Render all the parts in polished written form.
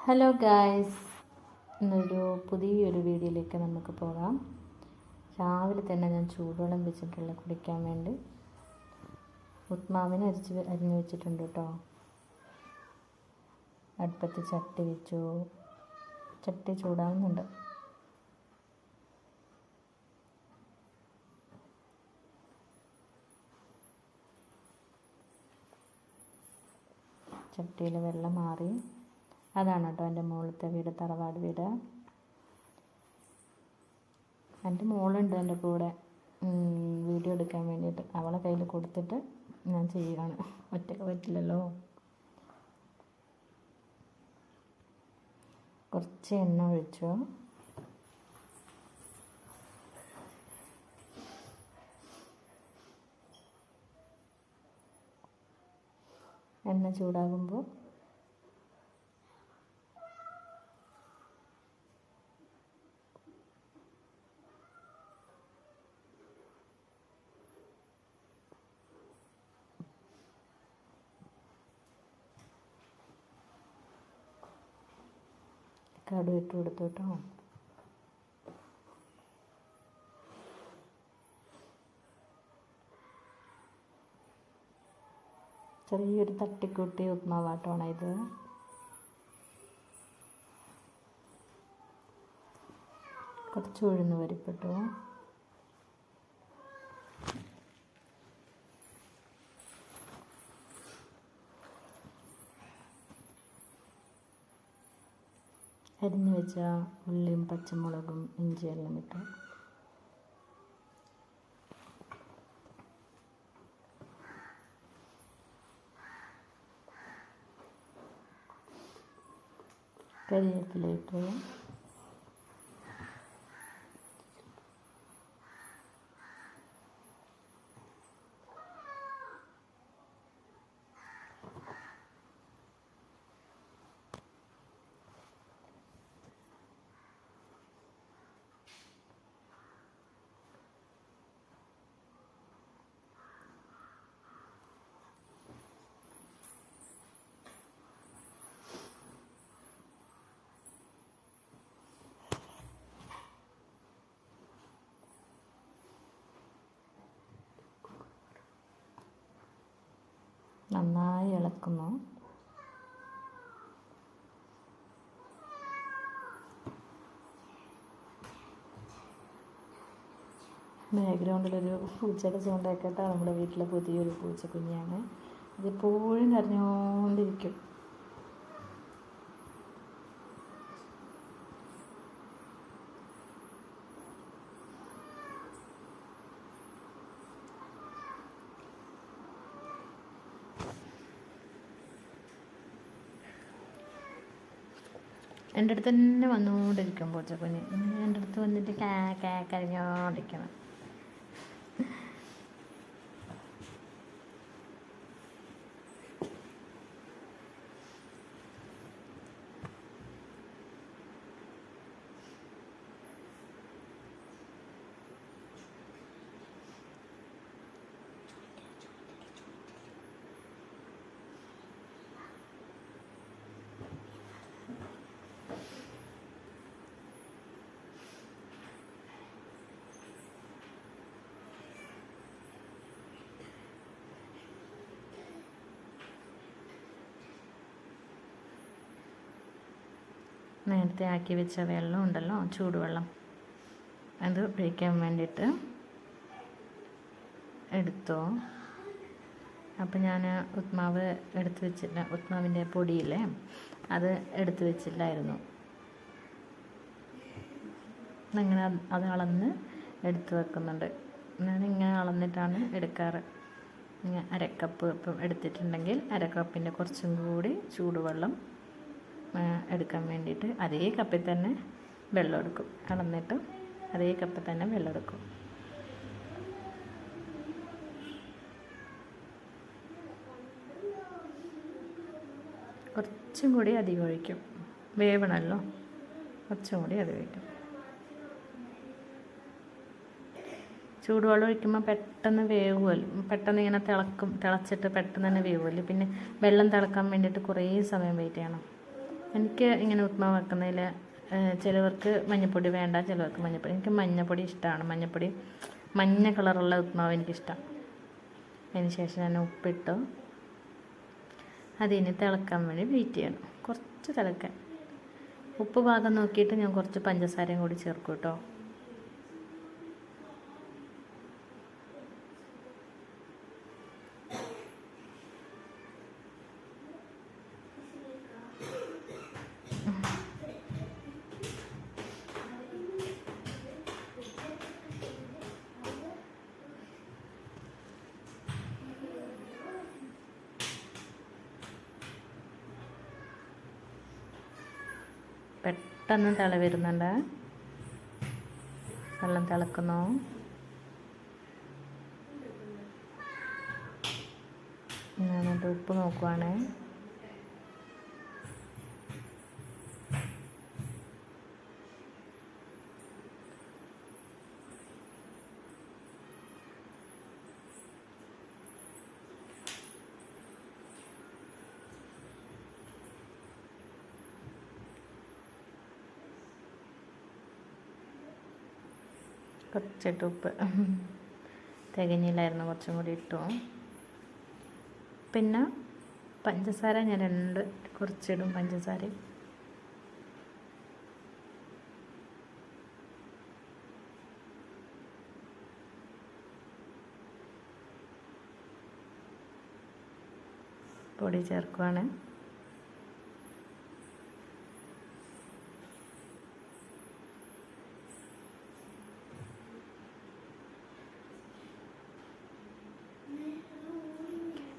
Hello guys, ഇന്നൊരു പുതിയൊരു വീഡിയോയിലേക്ക് നമുക്ക് പോകാം. രാവിലെ തന്നെ ഞാൻ ചൂടുവെള്ളം വെച്ചിട്ടുള്ള കുടിക്കാൻ വേണ്ടി ഉപ്മാവിന് അരിഞ്ഞു വെച്ചിട്ടുണ്ട് കേട്ടോ. അടുപ്പത്ത് ചട്ടി വെച്ചു, ചട്ടി ചൂടാവുന്നുണ്ട്. ചട്ടിയിൽ വെള്ളം മാറി. അതാണ് കേട്ടോ എൻ്റെ മോളത്തെ വീട്, തറവാട് വീട്. എൻ്റെ മോളുണ്ട് എൻ്റെ കൂടെ വീഡിയോ എടുക്കാൻ വേണ്ടിയിട്ട്. അവളെ കയ്യിൽ കൊടുത്തിട്ട് ഞാൻ ചെയ്യുകയാണ്, ഒറ്റയ്ക്ക് പറ്റില്ലല്ലോ. കുറച്ച് എണ്ണ ഒഴിച്ചു. എണ്ണ ചൂടാകുമ്പോൾ കടുക് ഇട്ട് കൊടുത്തു കേട്ടോ. ചെറിയൊരു തട്ടിക്കൂട്ടി ഉപ്മാവാട്ടമാണ് ഇത്. കുറച്ച് ഉഴുന്ന് പരിപ്പിട്ടു. അരിഞ്ഞു വെച്ച ഉള്ളിയും പച്ചമുളകും ഇഞ്ചിയെല്ലാം ഇട്ടു. കരിവേപ്പില ഇട്ടു. നന്നായി ഇളക്കുന്നു. ബാക്ക്ഗ്രൗണ്ടിലൊരു പൂച്ചയുടെ സൗണ്ടൊക്കെ നമ്മുടെ വീട്ടിലെ പുതിയൊരു പൂച്ചക്കുഞ്ഞാണ്. ഇതെപ്പോഴും കരഞ്ഞുകൊണ്ടിരിക്കും. എൻ്റെ അടുത്ത് തന്നെ വന്നുകൊണ്ടിരിക്കും പൂച്ചക്കുഞ്ഞ്. എൻ്റെ അടുത്ത് വന്നിട്ട് കരഞ്ഞോണ്ടിരിക്കണം. നേരത്തെ ആക്കി വെച്ച വെള്ളം ഉണ്ടല്ലോ, ചൂടുവെള്ളം, അത് ഒഴിക്കാൻ വേണ്ടിയിട്ട് എടുത്തു. അപ്പം ഞാൻ ഉപ്മാവ് എടുത്ത് വെച്ചില്ല, ഉപ്മാവിൻ്റെ പൊടിയില്ലേ അത് എടുത്ത് വെച്ചില്ലായിരുന്നു. അങ്ങനെ അത് അളന്ന് എടുത്ത് വെക്കുന്നുണ്ട്. ഞാനിങ്ങനെ അളന്നിട്ടാണ് എടുക്കാറ്. അരക്കപ്പ് ഇപ്പം എടുത്തിട്ടുണ്ടെങ്കിൽ അരക്കപ്പിൻ്റെ കുറച്ചും കൂടി ചൂടുവെള്ളം എടുക്കാൻ വേണ്ടിയിട്ട് അതേ കപ്പിൽ തന്നെ വെള്ളം എടുക്കും. അളന്നിട്ട് അതേ കപ്പിൽ തന്നെ വെള്ളം എടുക്കും. കുറച്ചും കൂടി അധികം ഒഴിക്കും, വേവണമല്ലോ, കുറച്ചും കൂടി അധികം ഒഴിക്കും. ചൂടുവെള്ളം ഒഴിക്കുമ്പോൾ പെട്ടെന്ന് വേവുമല്ലോ, പെട്ടെന്ന് ഇങ്ങനെ തിളച്ചിട്ട് പെട്ടെന്ന് തന്നെ വേവുമല്ലോ. പിന്നെ വെള്ളം തിളക്കാൻ വേണ്ടിയിട്ട് കുറേ സമയം വെയിറ്റ് ചെയ്യണം. എനിക്ക് ഇങ്ങനെ ഉപ്മാവ് വെക്കുന്നതിൽ ചിലവർക്ക് മഞ്ഞൾപ്പൊടി വേണ്ട, ചിലവർക്ക് മഞ്ഞൾപ്പൊടി. എനിക്ക് മഞ്ഞൾപ്പൊടി ഇഷ്ടമാണ്. മഞ്ഞ കളറുള്ള ഉപ്മാവ് എനിക്കിഷ്ടം. അതിന് ശേഷം ഞാൻ ഉപ്പിട്ടു. അതിന് തിളക്കാൻ വേണ്ടി വെയിറ്റ് ചെയ്യണം, കുറച്ച് തിളക്കാൻ. ഉപ്പ് പാകം നോക്കിയിട്ട് ഞാൻ കുറച്ച് പഞ്ചസാരയും കൂടി ചേർക്കും കേട്ടോ. പെട്ടെന്ന് തിള വരുന്നുണ്ട്, വെള്ളം തിളക്കുന്നു. ഞാനത് ഉപ്പ് നോക്കുവാണ്. കുറച്ചിട്ട് ഉപ്പ് തികഞ്ഞില്ലായിരുന്നു, കുറച്ചും കൂടി ഇട്ടു. പിന്നെ പഞ്ചസാര ഞാൻ കുറച്ചിടും പഞ്ചസാര. പൊടി ചേർക്കുവാണ്.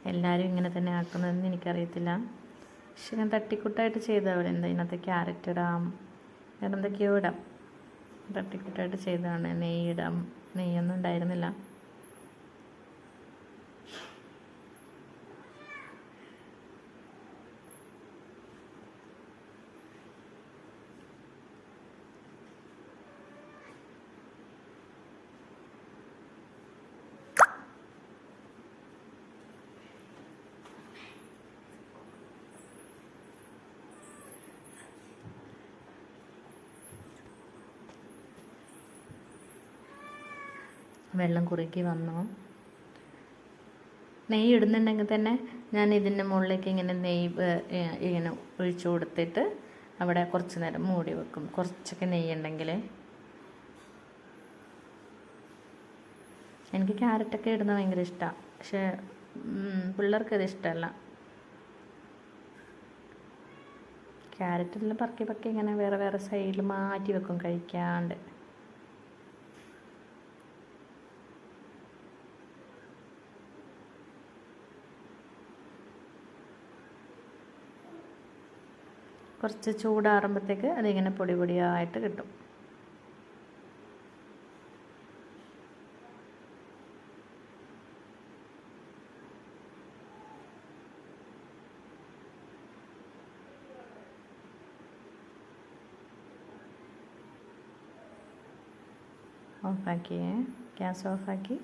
എല്ലാവരും ഇങ്ങനെ തന്നെ ആക്കുന്നതെന്ന് എനിക്കറിയത്തില്ല, പക്ഷെ ഞാൻ തട്ടിക്കൂട്ടായിട്ട് ചെയ്തവിടെ. ഇതിനകത്ത് ക്യാരറ്റ് ഇടാം, വേറെ എന്തൊക്കെയോ ഇടാം. തട്ടിക്കൂട്ടായിട്ട് ചെയ്തതാണ്. നെയ്യിടാം, നെയ്യൊന്നും ഉണ്ടായിരുന്നില്ല. വെള്ളം കുറുക്കി വന്നു. നെയ്യ് ഇടുന്നുണ്ടെങ്കിൽ തന്നെ ഞാൻ ഇതിൻ്റെ മുകളിലേക്ക് ഇങ്ങനെ ഇങ്ങനെ ഒഴിച്ചു കൊടുത്തിട്ട് അവിടെ കുറച്ച് നേരം മൂടി വെക്കും. കുറച്ചൊക്കെ നെയ്യ് ഉണ്ടെങ്കിൽ. എനിക്ക് ക്യാരറ്റൊക്കെ ഇടുന്നത് ഭയങ്കര ഇഷ്ടമാണ്, പക്ഷേ പിള്ളേർക്കത് ഇഷ്ടമല്ല. ക്യാരറ്റെല്ലാം പറക്കി ഇങ്ങനെ വേറെ വേറെ സൈഡിൽ മാറ്റി വെക്കും കഴിക്കാണ്ട്. കുറച്ച് ചൂടാറുമ്പോഴത്തേക്ക് അതിങ്ങനെ പൊടി പൊടിയായിട്ട് കിട്ടും. ഓഫാക്കിയേ, ഗ്യാസ് ഓഫാക്കി.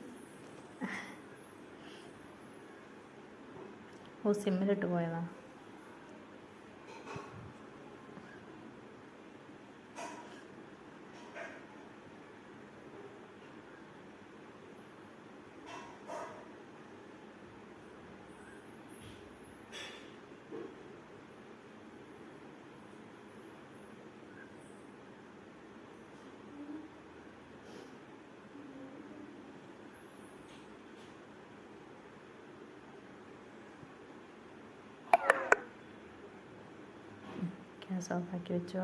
സിമ്മിലിട്ട് പോയതാ. ഗ്യാസ് ഓഫാക്കി വെച്ചോ.